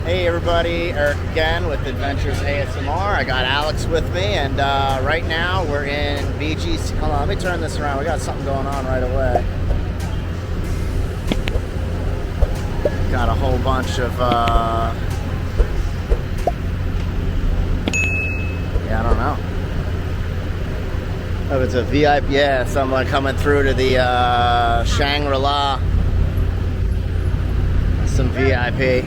Hey everybody, Eric again with Adventures ASMR. I got Alex with me, and right now we're in BGC. Hold on, let me turn this around. We got something going on right away. Got a whole bunch of, yeah, I don't know. Oh, it's a VIP, yeah, someone coming through to the Shangri-La. Some VIP.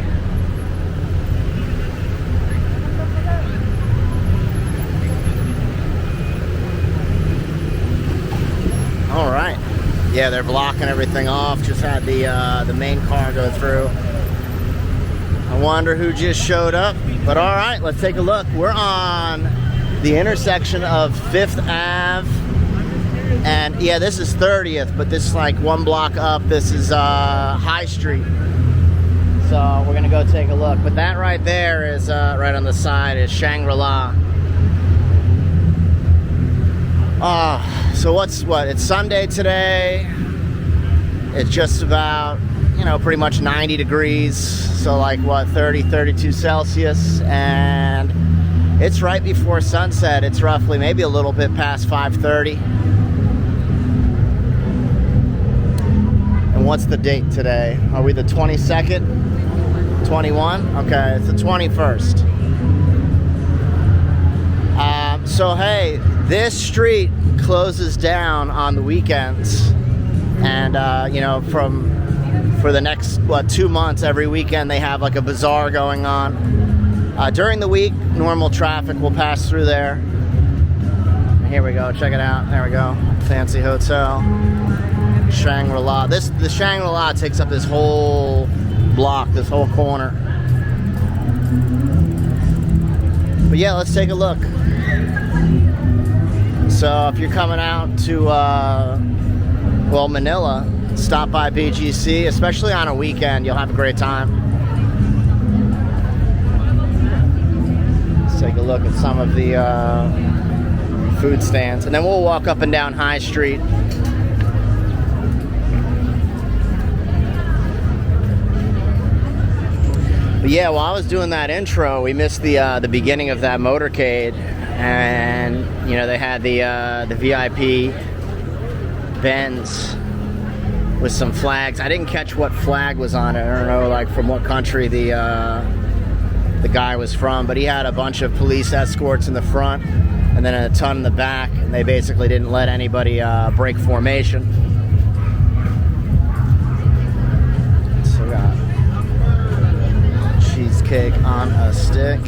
All right. Yeah, they're blocking everything off. Just had the main car go through. I wonder who just showed up. But all right, let's take a look. We're on the intersection of 5th Ave. And yeah, this is 30th, but this is like one block up. This is High Street. So we're gonna go take a look. But that right there is right on the side is Shangri-La. So it's Sunday today. It's just about, pretty much 90 degrees. So like 30, 32 Celsius. And it's right before sunset. It's roughly maybe a little bit past 5:30. And what's the date today? Are we the 22nd? 21? Okay, it's the 21st. So hey, this street closes down on the weekends, and for the next 2 months, every weekend they have like a bazaar going on. During the week, normal traffic will pass through there. Here we go, check it out. There we go, fancy hotel, Shangri-La. The Shangri-La takes up this whole block, this whole corner. But yeah, let's take a look. So if you're coming out to, Manila, stop by BGC, especially on a weekend. You'll have a great time. Let's take a look at some of the food stands. And then we'll walk up and down High Street. But yeah, while I was doing that intro, we missed the beginning of that motorcade. And they had the VIP Benz with some flags. I didn't catch what flag was on it. I don't know, like from what country the guy was from, but he had a bunch of police escorts in the front and then a ton in the back, and they basically didn't let anybody break formation. So we got cheesecake on a stick.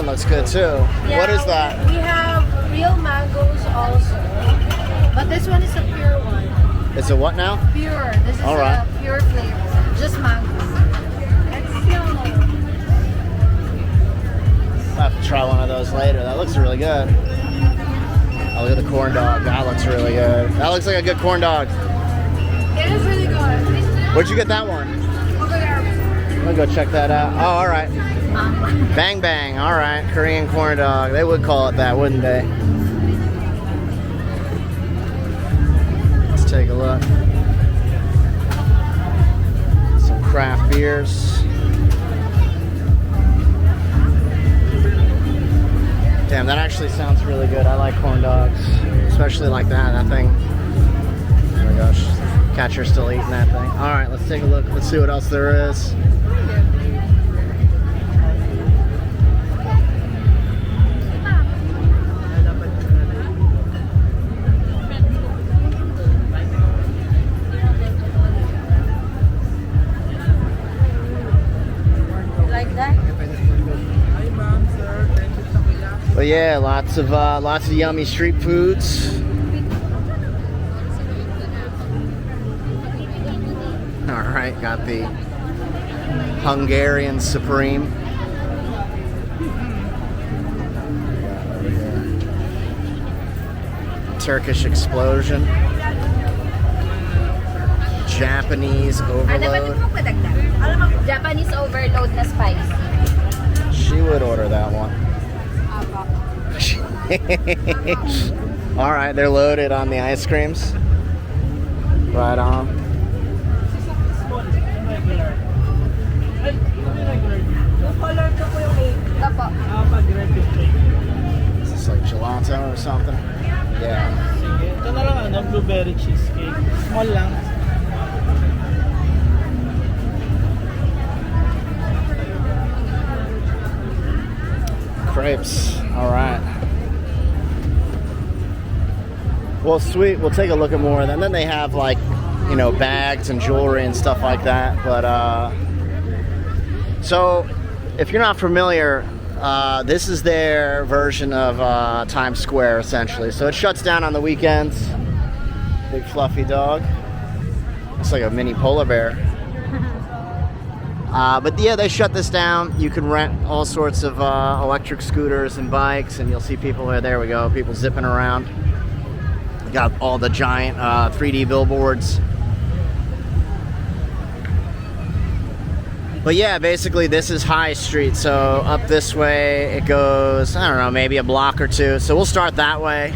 Looks good too. Yeah, what is that? We have real mangoes also, but this one is a pure one. It's a what now? Pure. This is all right. A pure flavor, just mangoes. I'll have to try one of those later. That looks really good. Oh, look at the corn dog. That looks really good. That looks like a good corn dog. It is really good. Where'd you get that one? Over there. Let me go check that out. Oh, all right. Bang Bang, all right, Korean corn dog. They would call it that, wouldn't they? Let's take a look. Some craft beers. Damn, that actually sounds really good. I like corn dogs, especially like that. That thing. Oh my gosh, Catcher's still eating that thing. All right, let's take a look. Let's see what else there is. But yeah, lots of yummy street foods. All right, got the Hungarian Supreme. Turkish Explosion. Japanese overload. Japanese overload na spice. She would order that one. All right, they're loaded on the ice creams. Right on. Is this like gelato or something? Yeah. Ito na lang ano, blueberry cheesecake. Small lang. Crepes. All right. Well, sweet. We'll take a look at more of them. Then they have like, you know, bags and jewelry and stuff like that. But so if you're not familiar, this is their version of Times Square, essentially. So it shuts down on the weekends. Big fluffy dog. It's like a mini polar bear. But yeah, they shut this down. You can rent all sorts of electric scooters and bikes, and you'll see people there we go, people zipping around. Got all the giant 3D billboards. But yeah, basically this is High Street, so up this way it goes, I don't know, maybe a block or two. So we'll start that way,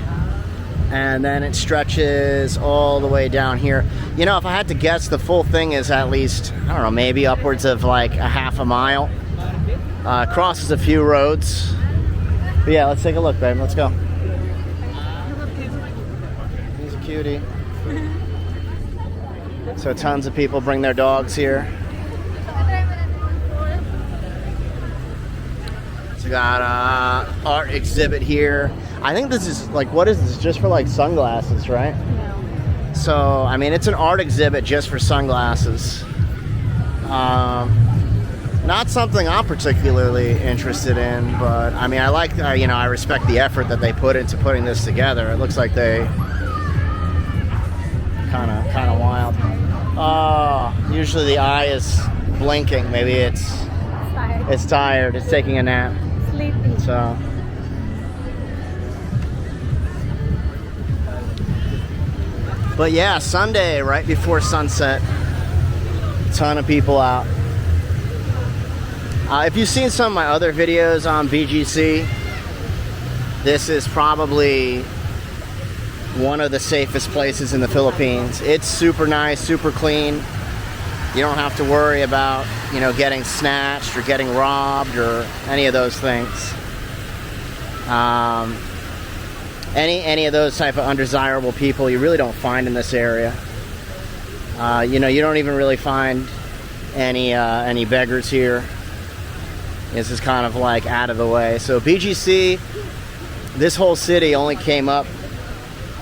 and then it stretches all the way down here. You know, if I had to guess, the full thing is at least, I don't know, maybe upwards of like a half a mile. Crosses a few roads. But yeah, let's take a look, babe. Let's go. He's a cutie. So tons of people bring their dogs here. So we got an art exhibit here. I think this is like, what is this? Just for like sunglasses, right? Yeah. So, I mean, it's an art exhibit just for sunglasses. Not something I'm particularly interested in, but I mean, I like, you know, I respect the effort that they put into putting this together. It looks like they kind of wild. Usually the eye is blinking. Maybe it's tired. It's taking a nap. Sleepy. So. But yeah, Sunday, right before sunset, ton of people out. If you've seen some of my other videos on BGC, this is probably one of the safest places in the Philippines. It's super nice, super clean. You don't have to worry about, you know, getting snatched or getting robbed or any of those things. Any of those type of undesirable people you really don't find in this area. You know, you don't even really find any beggars here. This is kind of like out of the way. So BGC, this whole city only came up,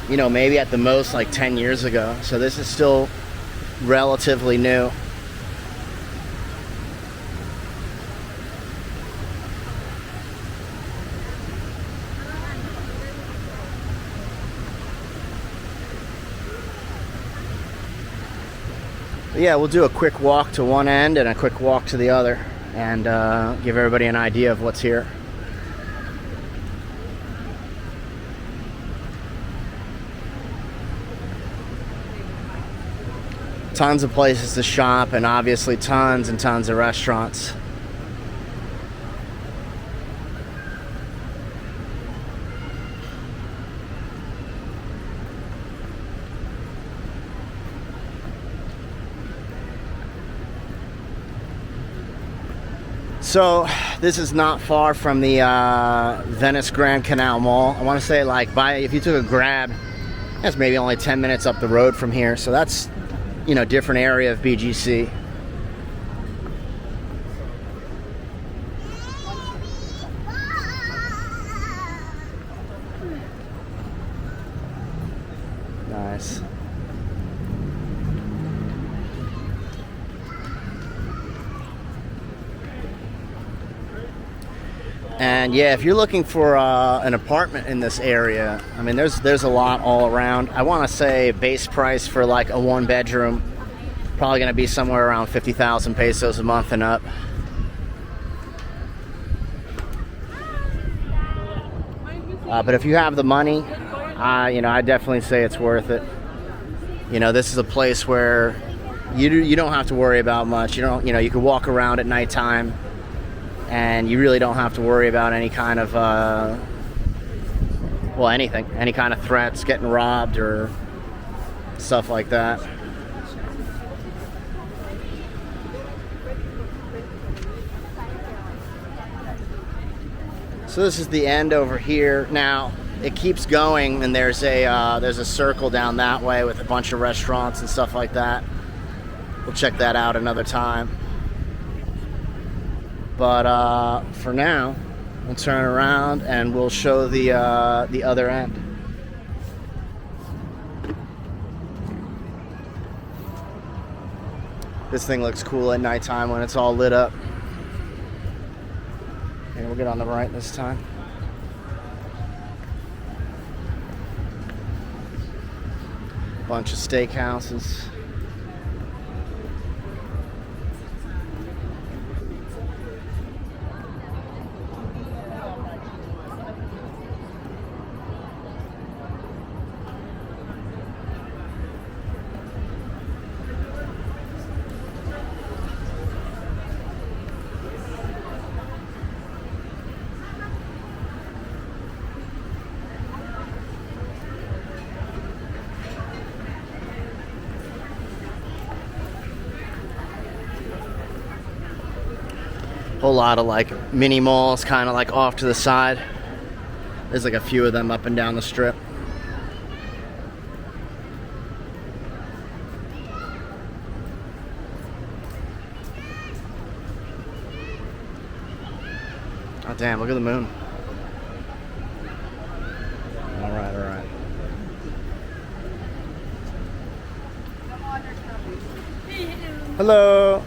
you know, maybe at the most like 10 years ago. So this is still relatively new. Yeah, we'll do a quick walk to one end and a quick walk to the other, and give everybody an idea of what's here. Tons of places to shop, and obviously tons and tons of restaurants. So this is not far from the Venice Grand Canal Mall. I want to say, like, if you took a Grab, that's maybe only 10 minutes up the road from here. So that's, you know, different area of BGC. Nice. And yeah, if you're looking for an apartment in this area, I mean, there's a lot all around. I want to say base price for like a one bedroom, probably going to be somewhere around 50,000 pesos a month and up. But if you have the money, you know, I definitely say it's worth it. You know, this is a place where you don't have to worry about much. You can walk around at nighttime, and you really don't have to worry about any kind of any kind of threats, getting robbed or stuff like that. So this is the end over here. Now it keeps going, and there's a circle down that way with a bunch of restaurants and stuff like that. We'll check that out another time. But for now, we'll turn around and we'll show the other end. This thing looks cool at nighttime when it's all lit up. Okay, we'll get on the right this time. Bunch of steakhouses. Whole lot of like mini malls kind of like off to the side. There's like a few of them up and down the strip. Oh damn, look at the moon. All right. Hello.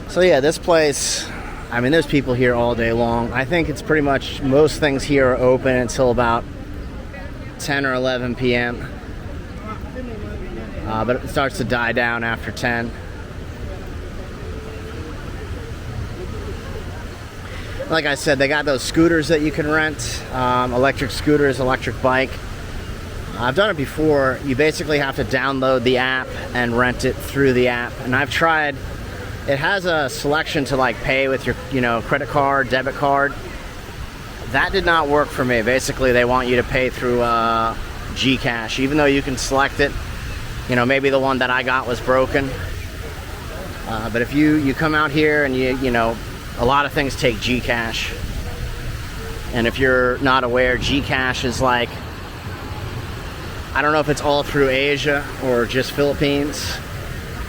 So yeah, this place, I mean, there's people here all day long. I think it's pretty much, most things here are open until about 10 or 11 p.m. But it starts to die down after 10. Like I said, they got those scooters that you can rent, electric scooters, electric bike. I've done it before. You basically have to download the app and rent it through the app. And I've tried. It has a selection to like pay with your, credit card, debit card. That did not work for me. Basically, they want you to pay through Gcash, even though you can select it. Maybe the one that I got was broken. But if you come out here and a lot of things take Gcash. And if you're not aware, Gcash is like, I don't know if it's all through Asia or just Philippines.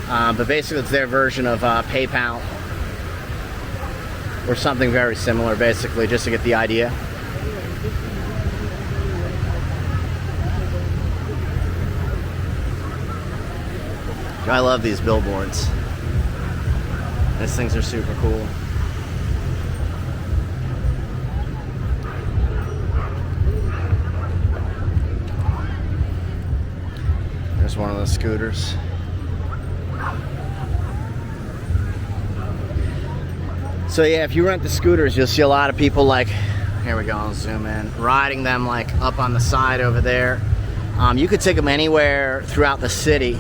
But basically it's their version of PayPal or something very similar, basically, just to get the idea. I love these billboards. These things are super cool. There's one of the scooters. So yeah, if you rent the scooters, you'll see a lot of people like, here we go, I'll zoom in, riding them like up on the side over there. You could take them anywhere throughout the city,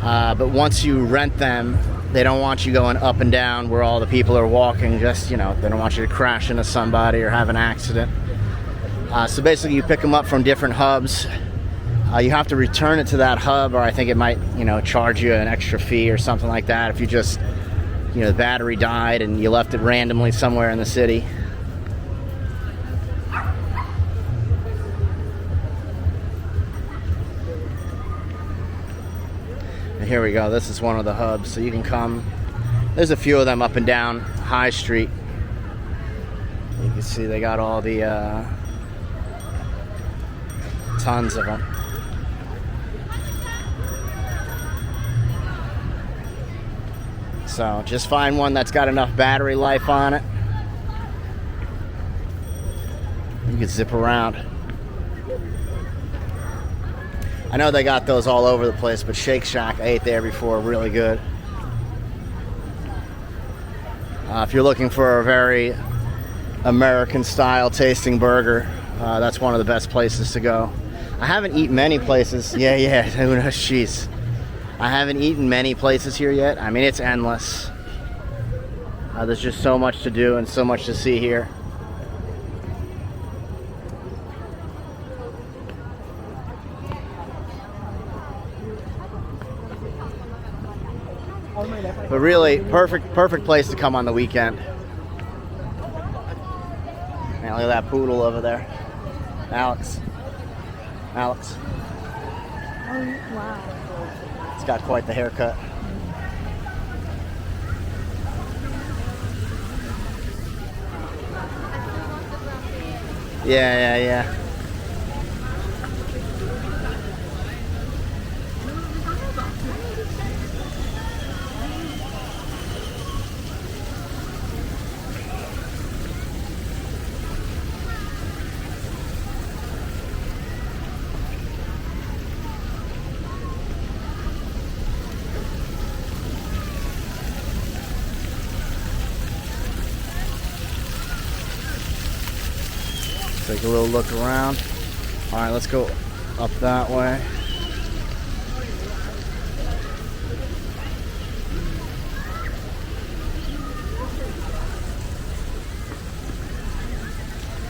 but once you rent them, they don't want you going up and down where all the people are walking. Just, they don't want you to crash into somebody or have an accident. So basically you pick them up from different hubs. You have to return it to that hub, or I think it might, charge you an extra fee or something like that if you just, the battery died and you left it randomly somewhere in the city. And here we go. This is one of the hubs. So you can come. There's a few of them up and down High Street. You can see they got all the tons of them. So just find one that's got enough battery life on it. You can zip around. I know they got those all over the place, but Shake Shack, I ate there before, really good. If you're looking for a very American style tasting burger. That's one of the best places to go. I haven't eaten many places. Yeah, who knows? Jeez. I haven't eaten many places here yet. I mean, it's endless. There's just so much to do and so much to see here. But really, perfect place to come on the weekend. Man, look at that poodle over there. Alex. Oh, wow. It's got quite the haircut. Yeah. Take a little look around. All right, let's go up that way.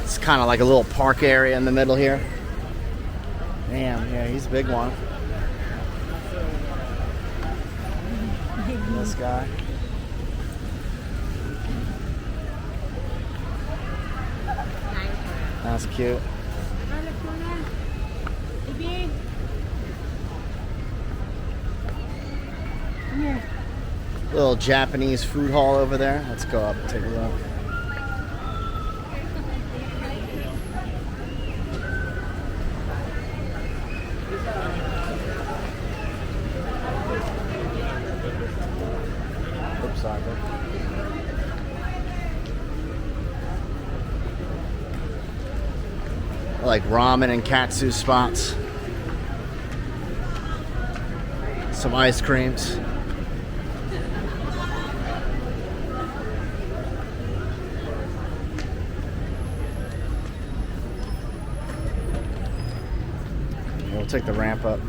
It's kind of like a little park area in the middle here. Damn, yeah, he's a big one. This guy. That's cute. Little Japanese food hall over there. Let's go up and take a look. Oops, sorry, bro. Like ramen and katsu spots. Some ice creams. We'll take the ramp up.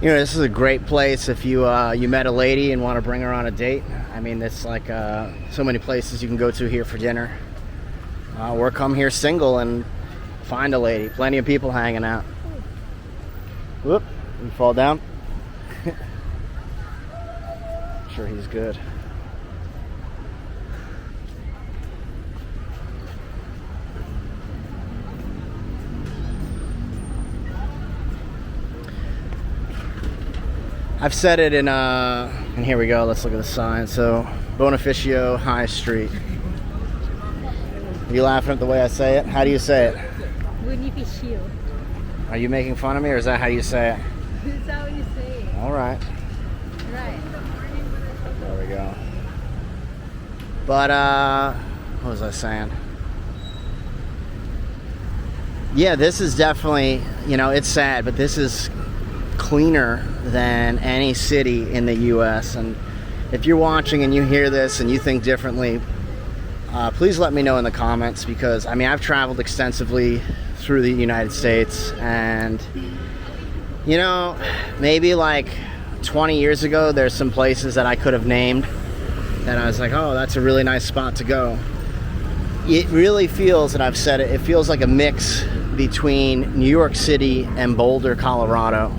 You know, this is a great place if you you met a lady and want to bring her on a date. I mean, it's like so many places you can go to here for dinner. Or come here single and find a lady. Plenty of people hanging out. Whoop, you fall down. Sure, he's good. I've said it in and here we go, let's look at the sign. So, Bonifacio High Street. Are you laughing at the way I say it? How do you say it? Bonifacio. Are you making fun of me, or is that how you say it? That's how you say it. All right. Right. There we go. But, what was I saying? Yeah, this is definitely, you know, it's sad, but this is cleaner than any city in the U.S. And if you're watching and you hear this and you think differently, please let me know in the comments, because I mean, I've traveled extensively through the United States, and you know, maybe like 20 years ago there's some places that I could have named that I was like, oh, that's a really nice spot to go. It really feels, and I've said it, it feels like a mix between New York City and Boulder, Colorado.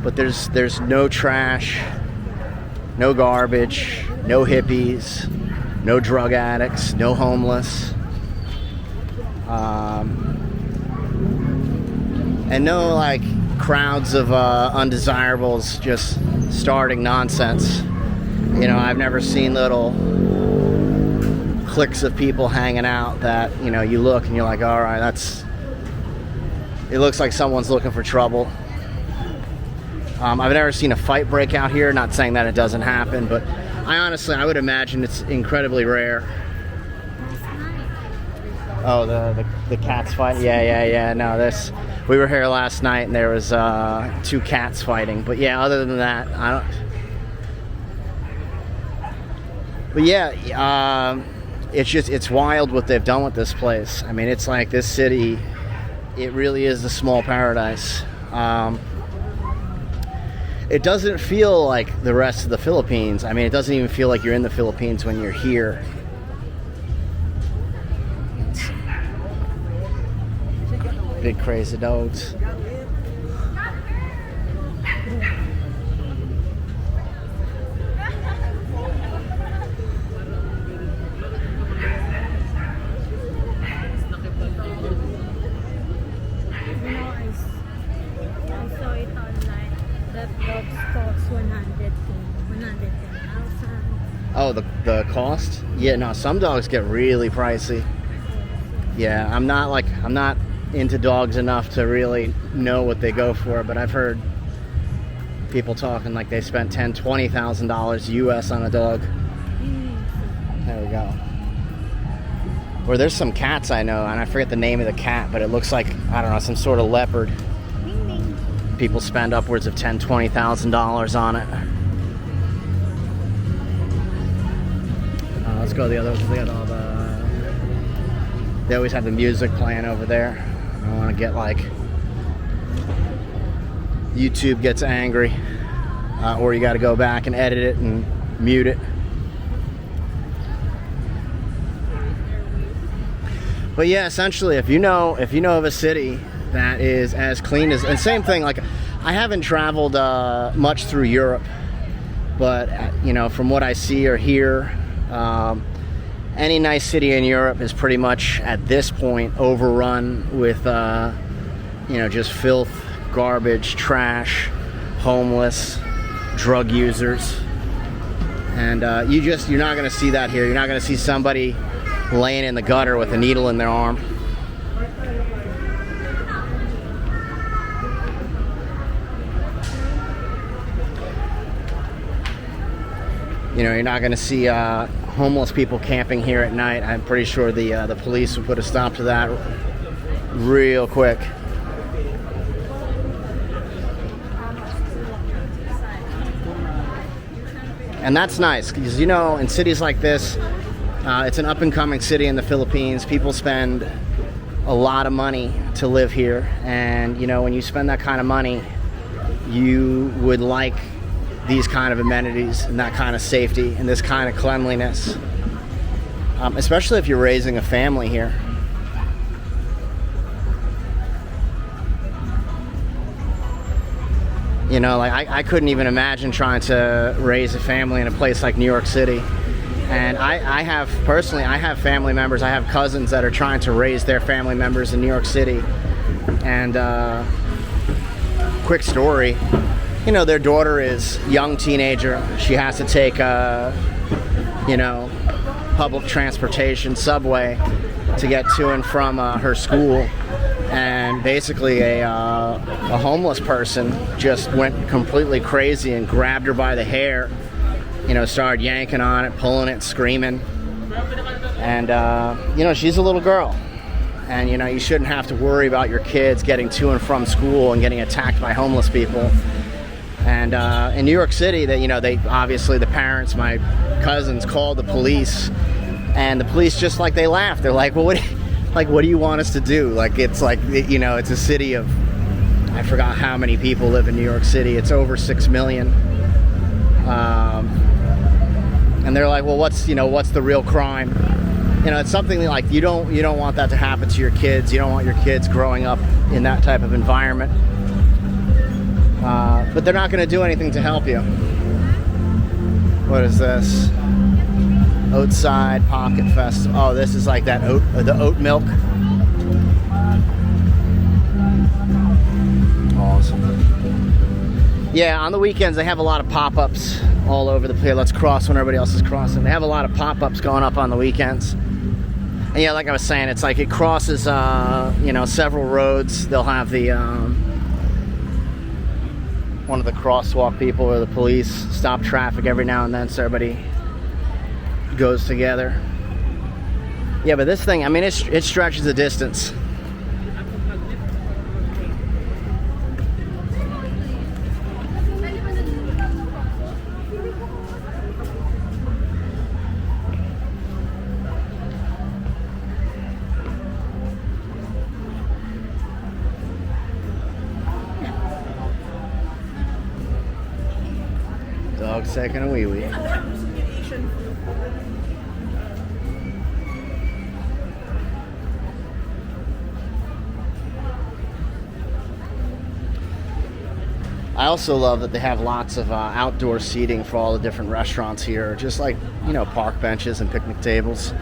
But there's no trash, no garbage, no hippies, no drug addicts, no homeless, and no like crowds of undesirables just starting nonsense. You know, I've never seen little cliques of people hanging out that, you know, you look and you're like, all right, it looks like someone's looking for trouble. I've never seen a fight break out here. Not saying that it doesn't happen, but I would imagine it's incredibly rare. Oh, the cats fight. Yeah. No, we were here last night and there was 2 cats fighting. But yeah, other than that, I don't. But yeah, it's wild what they've done with this place. I mean, it's like this city. It really is a small paradise. It doesn't feel like the rest of the Philippines. I mean, it doesn't even feel like you're in the Philippines when you're here. Big crazy dogs. Oh, the cost? Yeah, no, some dogs get really pricey. Yeah, I'm not into dogs enough to really know what they go for, but I've heard people talking like they spent $10,000-$20,000 US on a dog. There we go. Or there's some cats I know, and I forget the name of the cat, but it looks like, I don't know, some sort of leopard. People spend upwards of $10,000-$20,000 on it. Let's go the other. They got all they always have the music playing over there. I don't want to get like YouTube gets angry, or you got to go back and edit it and mute it. But yeah, essentially, if you know of a city that is as clean as, and same thing, like I haven't traveled much through Europe, but from what I see or hear. Any nice city in Europe is pretty much at this point overrun with just filth, garbage, trash, homeless, drug users, and you're not going to see that here. You're not going to see somebody laying in the gutter with a needle in their arm. You're not going to see homeless people camping here at night. I'm pretty sure the police will put a stop to that real quick. And that's nice because, in cities like this, it's an up-and-coming city in the Philippines. People spend a lot of money to live here. And, when you spend that kind of money, you would like these kind of amenities and that kind of safety and this kind of cleanliness, especially if you're raising a family here. I couldn't even imagine trying to raise a family in a place like New York City. And I have family members, I have cousins that are trying to raise their family members in New York City. And quick story, their daughter is a young teenager. She has to take, public transportation, subway, to get to and from her school. And basically a homeless person just went completely crazy and grabbed her by the hair, started yanking on it, pulling it, screaming. And, she's a little girl. And, you shouldn't have to worry about your kids getting to and from school and getting attacked by homeless people. And in New York City, they obviously the parents, my cousins, called the police, and the police just they laughed. They're like, well, what do you want us to do? It's a city of, I forgot how many people live in New York City. It's over 6 million. And they're like, well, what's the real crime? It's something like you don't want that to happen to your kids. You don't want your kids growing up in that type of environment. But they're not going to do anything to help you. What is this? Oatside Pocket Festival. Oh, this is like the oat milk. Awesome. Yeah, on the weekends they have a lot of pop-ups all over the place. Let's cross when everybody else is crossing. They have a lot of pop-ups going up on the weekends. And yeah, like I was saying, it's like it crosses, several roads. They'll have the, one of the crosswalk people or the police stop traffic every now and then so everybody goes together. Yeah, but this thing, I mean, it stretches a distance. Dog's taking a wee-wee. I also love that they have lots of outdoor seating for all the different restaurants here, just like, you know, park benches and picnic tables.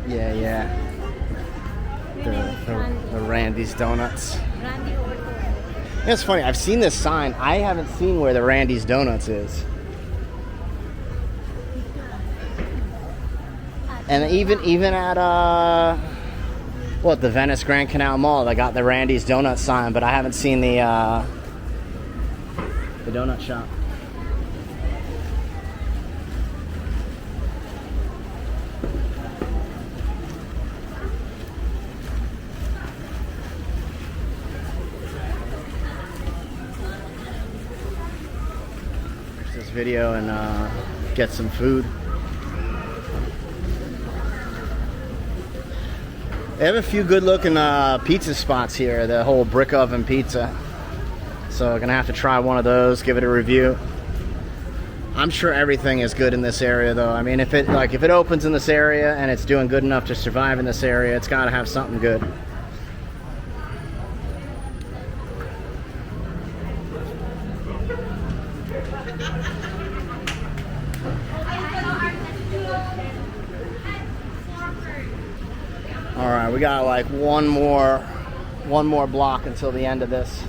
Yeah. The Randy's Donuts. It's funny, I've seen this sign. I haven't seen where the Randy's Donuts is. And even at the Venice Grand Canal Mall, they got the Randy's Donuts sign, but I haven't seen the donut shop. Video and get some food. They have a few good looking pizza spots here, the whole brick oven pizza. So I'm gonna have to try one of those, give it a review. I'm sure everything is good in this area though. I mean, if it opens in this area and it's doing good enough to survive in this area, it's gotta have something good. All right, we got like one more block until the end of this.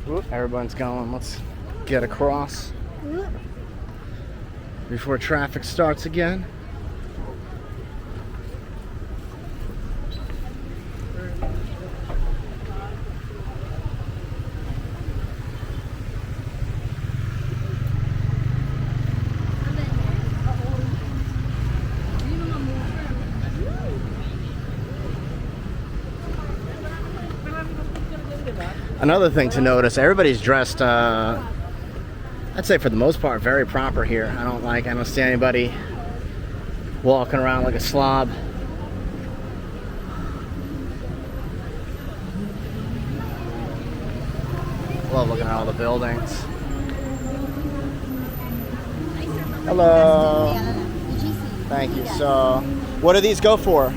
Whoop, everyone's going. Let's get across before traffic starts again. Another thing to notice, everybody's dressed, I'd say for the most part, very proper here. I don't see anybody walking around like a slob. Love looking at all the buildings. Hello. BGC. Thank you. So, what do these go for?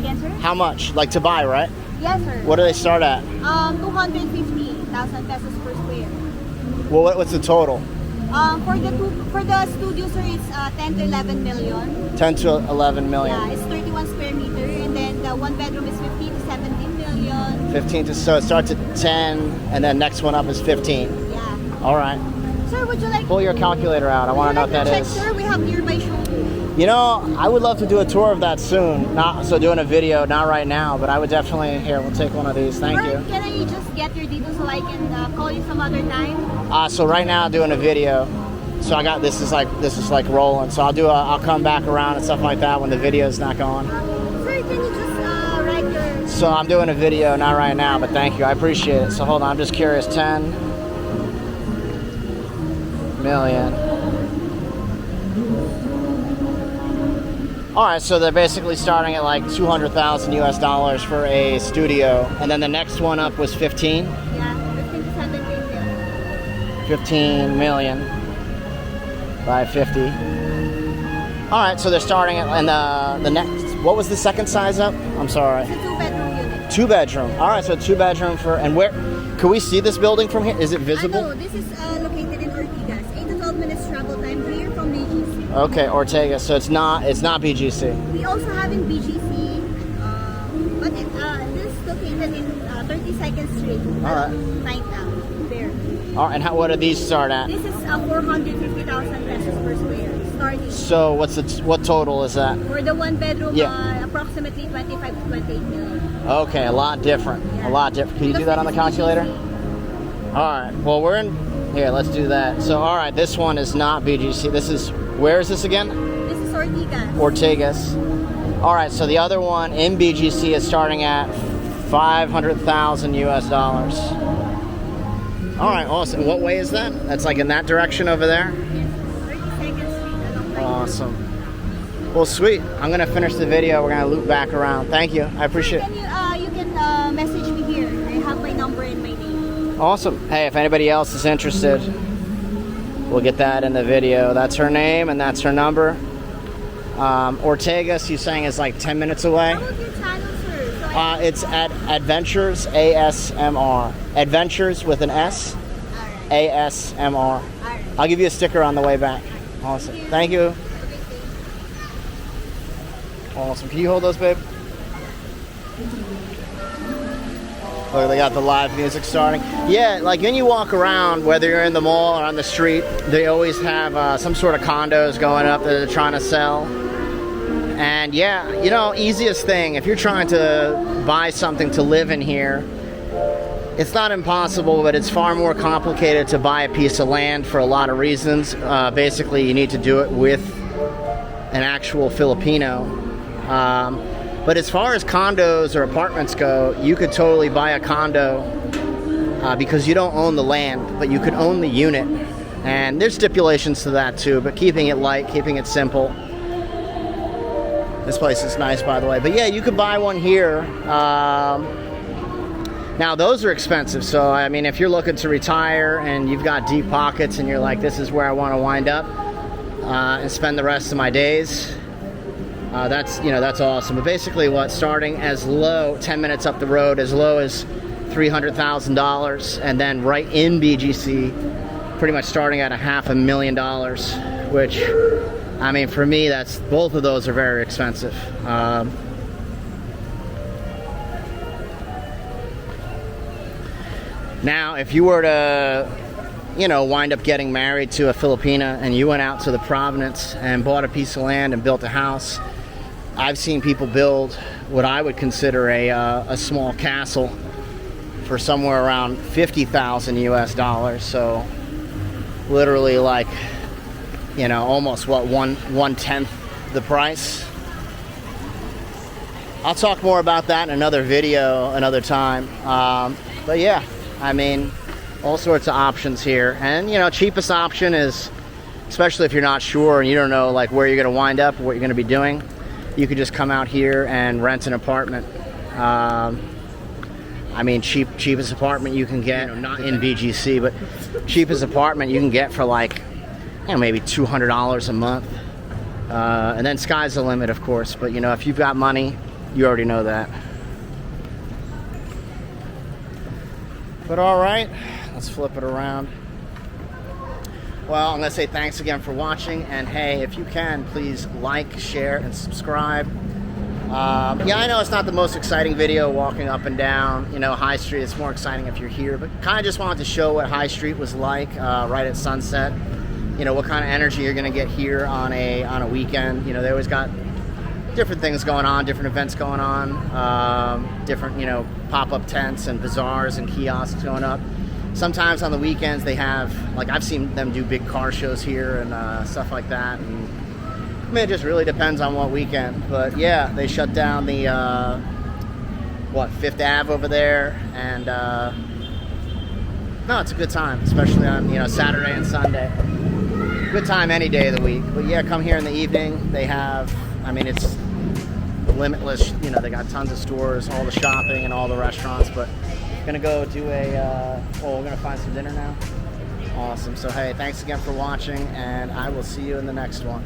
Yes, sir? How much? Like to buy, right? Yes, sir. What do they start at? 250,000 pesos per square. Well, what's the total? For the studio, sir, it's 10 to 11 million. 10 to 11 million. Yeah, it's 31 square meter, and then the one bedroom is 15 to 17 million. 15 to, so it starts at 10, and then next one up is 15. Yeah. All right. Sir, would you like? Pull your calculator out. I want to know what that check, is. Sir, we have nearby showroom. You know, I would love to do a tour of that soon. Doing a video, not right now, but I would definitely. Here, we'll take one of these. Thank you. Can I just get your details so I can call you some other time? So right now, I'm doing a video. So I got this is like rolling. So I'll come back around and stuff like that when the video's not going. Sir, can you just write your? So I'm doing a video, not right now, but thank you. I appreciate it. So hold on, I'm just curious. 10 million. All right, so they're basically starting at like 200,000 US dollars for a studio, and then the next one up was 15. Yeah, 15 to 17 million. 15 million by 50. All right, so they're starting at, and the next, what was the second size up? I'm sorry. It's a 2-bedroom unit. 2-bedroom. All right, so 2-bedroom for, and where, can we see this building from here? Is it visible? No, this is located in Ortigas. 8 to 12 minutes travel time here from BGC. Okay, Ortega. So it's not BGC. We also have in BGC, but this is located in 32nd Street. All right. Ninetown, there. All right, and what do these start at? This is 450,000 pesos per square starting. So what total is that? For the 1-bedroom, Yeah. approximately 25 to 28 million. Okay, a lot different. Yeah. A lot different. Can you do that on the calculator? All right. Well, we're in here. Let's do that. So, all right, this one is not BGC. This is, where is this again? This is Ortigas. Ortegas. All right. So the other one in BGC is starting at 500,000 US dollars. All right. Awesome. What way is that? That's like in that direction over there. Yes, 32nd Street. Along Awesome. Well, sweet. I'm gonna finish the video. We're gonna loop back around. Thank you. I appreciate it. You can message me here. I have my number and my name. Awesome. Hey, if anybody else is interested, we'll get that in the video. That's her name and that's her number. Ortega, she's saying, is like 10 minutes away. How about your channel, sir? So It's at Adventures ASMR. Adventures with an S. Alright. ASMR. Alright. I'll give you a sticker on the way back. Awesome. Thank you. Have a good day. Awesome. Can you hold those, babe? Look, they got the live music starting. Yeah, like when you walk around, whether you're in the mall or on the street, they always have some sort of condos going up that they're trying to sell. And yeah, you know, easiest thing, if you're trying to buy something to live in here, it's not impossible, but it's far more complicated to buy a piece of land for a lot of reasons. Basically, you need to do it with an actual Filipino. But as far as condos or apartments go, you could totally buy a condo because you don't own the land, but you could own the unit. And there's stipulations to that too, but keeping it light, keeping it simple. This place is nice, by the way. But yeah, you could buy one here. Now, those are expensive. So, I mean, if you're looking to retire and you've got deep pockets and you're like, this is where I want to wind up and spend the rest of my days, that's awesome. But basically starting as low, 10 minutes up the road, as low as $300,000, and then right in BGC, pretty much starting at $500,000, which, I mean, for me, both of those are very expensive. Now, if you were to, wind up getting married to a Filipina and you went out to the Providence and bought a piece of land and built a house, I've seen people build what I would consider a small castle for somewhere around 50,000 US dollars. So literally like, almost one-tenth the price. I'll talk more about that in another video another time. But yeah, I mean, all sorts of options here. And, cheapest option is, especially if you're not sure and you don't know like where you're going to wind up or what you're going to be doing, you could just come out here and rent an apartment. I mean, cheapest apartment you can get, not in BGC, but cheapest apartment you can get for like, maybe $200 a month. And then sky's the limit, of course. But, if you've got money, you already know that. But all right, let's flip it around. Well, I'm going to say thanks again for watching. And hey, if you can, please like, share, and subscribe. Yeah, I know it's not the most exciting video walking up and down, High Street. It's more exciting if you're here. But kind of just wanted to show what High Street was like right at sunset. What kind of energy you're going to get here on a weekend. They always got different things going on, different events going on, different, pop-up tents and bazaars and kiosks going up. Sometimes on the weekends they have, like I've seen them do big car shows here and stuff like that. And, I mean, it just really depends on what weekend. But yeah, they shut down the what, Fifth Ave over there, and no, it's a good time, especially on, you know, Saturday and Sunday. Good time any day of the week. But yeah, come here in the evening. They have, I mean, it's limitless. You know, they got tons of stores, all the shopping and all the restaurants. But gonna go do a, well, we're gonna find some dinner now. Awesome. So hey, thanks again for watching, and I will see you in the next one.